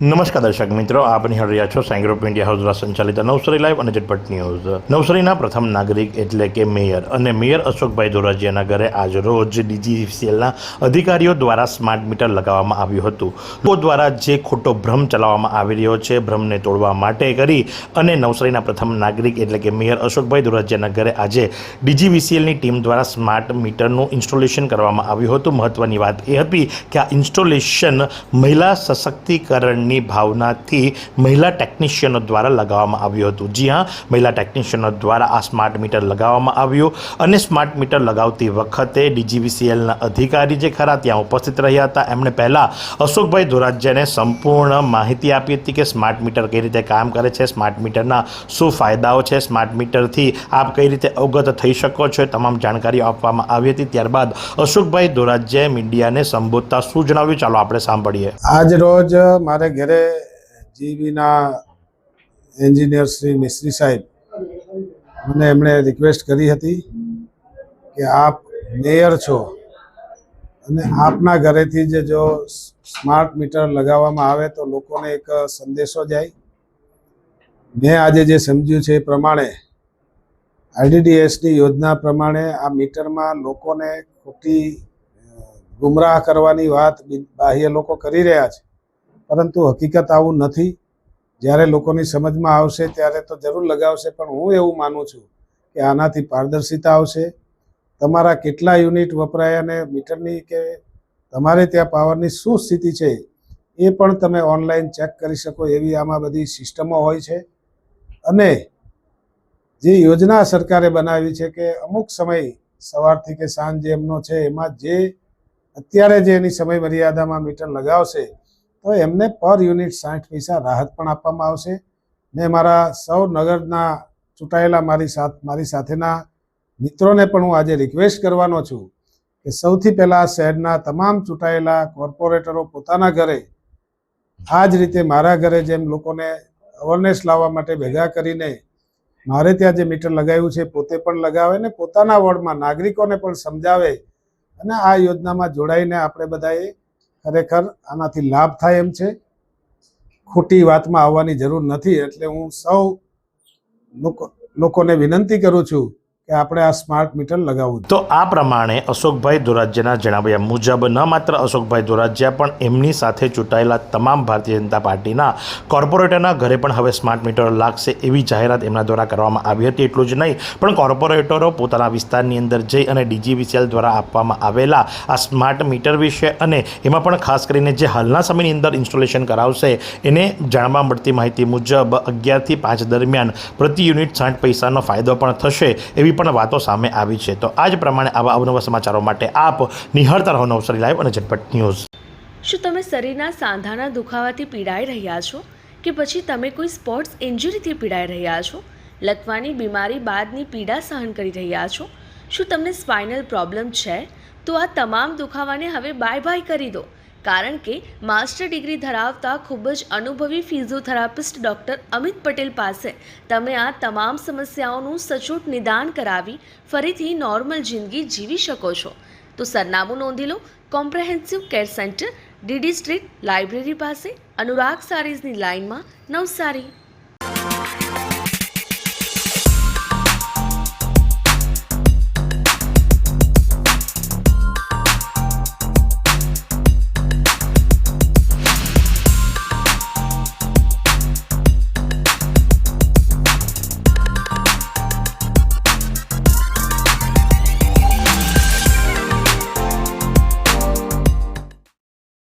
નમસ્કાર દર્શક મિત્રો, આપ નિહાળી રહ્યા છો સાઈ ગ્રુપ ઇન્ડિયા હાઉસ દ્વારા સંચાલિત નવસારી લાઈવ અને ઝટપટ ન્યૂઝ। નવસારીના પ્રથમ નાગરિક એટલે કે મેયર અશોકભાઈ ધોરાજીયાના ઘરે આજ રોજ ડીજીવીસીએલના અધિકારીઓ દ્વારા સ્માર્ટ મીટર લગાવવામાં આવ્યું હતું। લોકો દ્વારા જે ખોટો ભ્રમ ચલાવવામાં આવી રહ્યો છે, ભ્રમને તોડવા માટે કરી અને નવસારીના પ્રથમ નાગરિક એટલે કે મેયર અશોકભાઈ ધોરાજીયાના ઘરે આજે ડીજીવીસીએલની ટીમ દ્વારા સ્માર્ટ મીટરનું ઇન્સ્ટોલેશન કરવામાં આવ્યું હતું। મહત્વની વાત એ હતી કે આ ઇન્સ્ટોલેશન મહિલા સશક્તિકરણ ની ભાવનાથી મહિલા ટેકનિશિયનો દ્વારા લગાવવામાં આવ્યું હતું। જી હા, મહિલા ટેકનિશિયનો દ્વારા આ સ્માર્ટ મીટર લગાવવામાં આવ્યું અને સ્માર્ટ મીટર લગાવતી વખતે ડીજીવીસીએલના અધિકારી જે ખરા ત્યાં ઉપસ્થિત રહ્યા હતા। એમણે પહેલાં અશોકભાઈ ધોરાજીયાને સંપૂર્ણ માહિતી આપી હતી કે સ્માર્ટ મીટર કઈ રીતે કામ કરે છે, સ્માર્ટ મીટરના શું ફાયદાઓ છે, સ્માર્ટ મીટરથી આપ કઈ રીતે અવગત થઈ શકો છો, તમામ જાણકારી આપવામાં આવી હતી। ત્યારબાદ અશોકભાઈ ધોરાજીયાએ મીડિયાને સંબોધતા શું જણાવ્યું, ચાલો આપણે સાંભળીએ। આજ રોજ મારે ઘરે જીબીના એન્જિનિયર શ્રી મિસ્ત્રી સાહેબ મને એમણે રિક્વેસ્ટ કરી હતી કે આપ મેયર છો અને આપના ઘરેથી જ જો સ્માર્ટ મીટર લગાવવામાં આવે તો લોકોને એક સંદેશો જાય। મેં આજે જે સમજ્યું છે એ પ્રમાણે આઈડીડીએસની યોજના પ્રમાણે આ મીટરમાં લોકોને ખોટી ગુમરાહ કરવાની વાત બાહ્ય લોકો કરી રહ્યા છે, પરંતુ હકીકત આવું નથી। જ્યારે લોકોની સમજમાં આવશે ત્યારે તો જરૂર લગાવશે, પણ હું એવું માનું છું કે આનાથી પારદર્શિતા આવશે। તમારા કેટલા યુનિટ વપરાય અને મીટરની કે તમારે ત્યાં પાવરની શું સ્થિતિ છે એ પણ તમે ઓનલાઈન ચેક કરી શકો એવી આમાં બધી સિસ્ટમો હોય છે। અને જે યોજના સરકારે બનાવી છે કે અમુક સમય સવારથી કે સાંજ એમનો છે એમાં જે અત્યારે જે એની સમય મર્યાદામાં મીટર લગાવશે તો એમને પર યુનિટ 60 પૈસા રાહત પણ આપવામાં આવશે। ને મારા સૌ નગરના ચૂંટાયેલા મારી સાથેના મિત્રોને પણ હું આજે રિક્વેસ્ટ કરવાનો છું કે સૌથી પહેલાં શહેરના તમામ ચૂંટાયેલા કોર્પોરેટરો પોતાના ઘરે આ જ રીતે મારા ઘરે જેમ લોકોને અવેરનેસ લાવવા માટે ભેગા કરીને મારે ત્યાં જે મીટર લગાવ્યું છે પોતે પણ લગાવે ને પોતાના વોર્ડમાં નાગરિકોને પણ સમજાવે અને આ યોજનામાં જોડાઈને આપણે બધાએ ખરેખર આનાથી લાભ થાય એમ છે। ખોટી વાતમાં આવવાની જરૂર નથી। એટલે હું સૌ લોકોને વિનંતી કરું છું કે આપણે આ સ્માર્ટ મીટર લગાવવું। તો આ પ્રમાણે અશોકભાઈ ધોરાજીયાના જણાવ્યા મુજબ ન માત્ર અશોકભાઈ ધોરાજીયા પણ એમની સાથે ચૂંટાયેલા તમામ ભારતીય જનતા પાર્ટીના કોર્પોરેટરના ઘરે પણ હવે સ્માર્ટ મીટર લાગશે એવી જાહેરાત એમના દ્વારા કરવામાં આવી હતી। એટલું જ નહીં, પણ કોર્પોરેટરો પોતાના વિસ્તારની અંદર જઈ અને ડીજીવીસીએલ દ્વારા આપવામાં આવેલા આ સ્માર્ટ મીટર વિશે અને એમાં પણ ખાસ કરીને જે હાલના સમયની અંદર ઇન્સ્ટોલેશન કરાવશે એને જાણવા મળતી માહિતી મુજબ 11 થી 5 દરમિયાન પ્રતિ યુનિટ 60 પૈસાનો ફાયદો પણ થશે એવી પણ વાતો સામે આવી છે। તો આ જ પ્રમાણે આવા અવનવા સમાચારો માટે આપ નિહાળતા રહો નવસારી લાઈવ અને ઝટપટ ન્યૂઝ। શું તમે શરીરના સાંધાના દુખાવાથી પીડાઈ રહ્યા છો કે પછી તમે કોઈ સ્પોર્ટ્સ ઇન્જરીથી પીડાઈ રહ્યા છો, લકવાની બીમારી બાદની પીડા સહન કરી રહ્યા છો? શું તમને સ્પાઇનલ પ્રોબ્લેમ છે? તો આ તમામ દુખાવાને હવે બાય કરી દો, કારણ કે માસ્ટર ડિગ્રી ધરાવતા ખૂબ જ અનુભવી ફિઝિયોથેરાપિસ્ટ ડૉક્ટર અમિત પટેલ પાસે તમે આ તમામ સમસ્યાઓનું સચોટ નિદાન કરાવી ફરીથી નોર્મલ જિંદગી જીવી શકો છો। તો સરનામું નોંધી લો, comprehensive care centre, DD street, library પાસે, અનુરાગ સારીઝની લાઇનમાં, નવસારી।